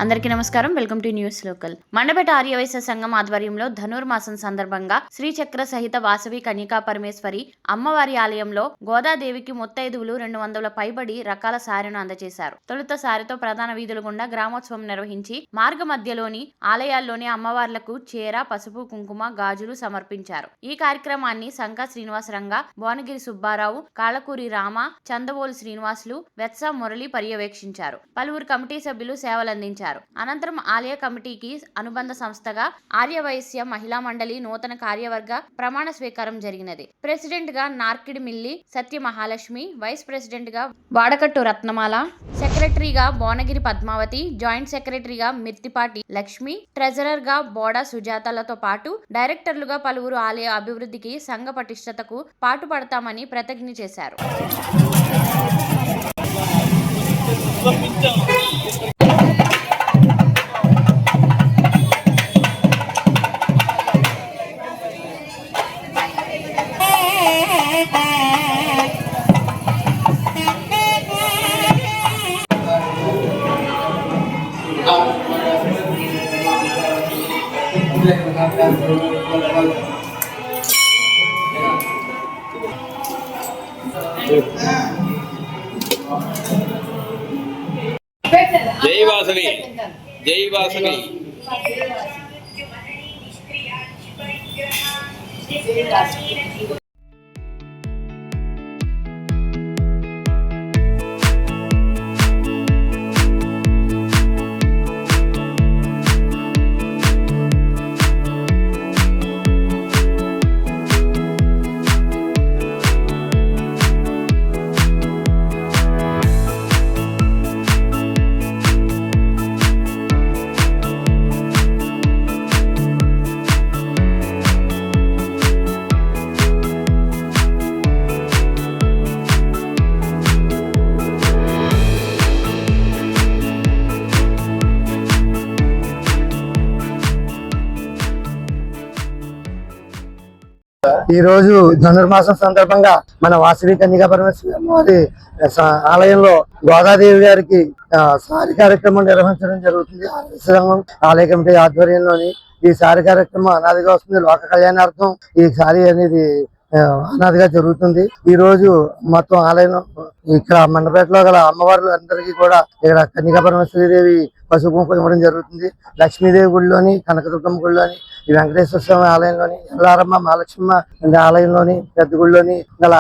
అందరికీ నమస్కారం. Welcome to news local. Mandapeta Arya Vysya Sangham ఆధ్వర్యంలో ధనుర్మాసం సందర్భంగా శ్రీచక్ర సహిత వాసవి కన్యకా పరమేశ్వరి అమ్మవారి ఆలయంలో గోదాదేవికి ముత్తైదువులు 200 పైబడి రకాల సారెను అందజేశారు. తొలుత సారెతో ప్రధాన వీధుల గుండా గ్రామోత్సవం నిర్వహించి మార్గ మధ్యలోని ఆలయాల్లోని అమ్మవార్లకు చీర, పసుపు, కుంకుమ, గాజులు సమర్పించారు. ఈ కార్యక్రమాన్ని సంక శ్రీనివాసరంగ, భువనగిరి సుబ్బారావు, కాళకూరి రామ, చందవోలు శ్రీనివాసులు, వెత్స మురళి పర్యవేక్షించారు. పలువురు కమిటీ సభ్యులు సేవలందించారు. అనంతరం ఆలయ కమిటీకి అనుబంధ సంస్థగా ఆర్యవైశ్య మహిళా మండలి నూతన కార్యవర్గ ప్రమాణ స్వీకారం జరిగినది. ప్రెసిడెంట్ గా నార్కిడి మిల్లి సత్య మహాలక్ష్మి, వైస్ ప్రెసిడెంట్ గా వాడకట్టు రత్నమాల, సెక్రటరీగా భువనగిరి పద్మావతి, జాయింట్ సెక్రటరీగా మిర్తిపాటి లక్ష్మి, ట్రెజరర్ గా బోడా సుజాతలతో పాటు డైరెక్టర్లుగా పలువురు ఆలయ అభివృద్ధికి, సంఘ పటిష్టతకు పాటుపడతామని ప్రతిజ్ఞ చేశారు. జై వాసవి, జై వాసవి. ఈ రోజు ధనుర్మాసం సందర్భంగా మన వాసవి కన్యకా పరమేశ్వరి అమ్మవారి ఆలయంలో గోదాదేవి గారికి సారి కార్యక్రమం నిర్వహించడం జరుగుతుంది. ఆలయ కమిటీ ఆధ్వర్యంలోని ఈ సారి కార్యక్రమం అనాదిగా వస్తుంది. లోక కళ్యాణార్థం ఈ సారి అనేది అనాదిగా జరుగుతుంది. ఈ రోజు మొత్తం ఆలయం ఇక్కడ మండపేటలో గల అమ్మవార్లు అందరికీ కూడా ఇక్కడ కన్యకా పరమేశ్వరి దేవి పసుపు కుంకుమ ఇవ్వడం జరుగుతుంది. లక్ష్మీదేవి గుడిలోని, కనకదుర్గమ్మ గుడిలోని, ఈ వెంకటేశ్వర స్వామి ఆలయంలోని, ఎల్లారమ్మ మహాలక్ష్మమ్మ ఆలయంలోని, పెద్ద గుడిలోని గల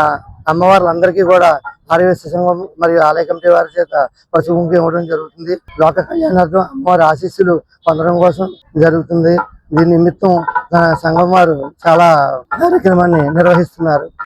అమ్మవార్లందరికీ కూడా ఆర్యవైశ్య సంఘం మరియు ఆలయ కమిటీ వారి చేత పసుపు కుంకుమ ఇవ్వడం జరుగుతుంది. లోక కళ్యాణార్థం అమ్మవారి ఆశీస్సులు పొందడం కోసం జరుగుతుంది. దీని నిమిత్తం సంఘం వారు చాలా కార్యక్రమాన్ని నిర్వహిస్తున్నారు.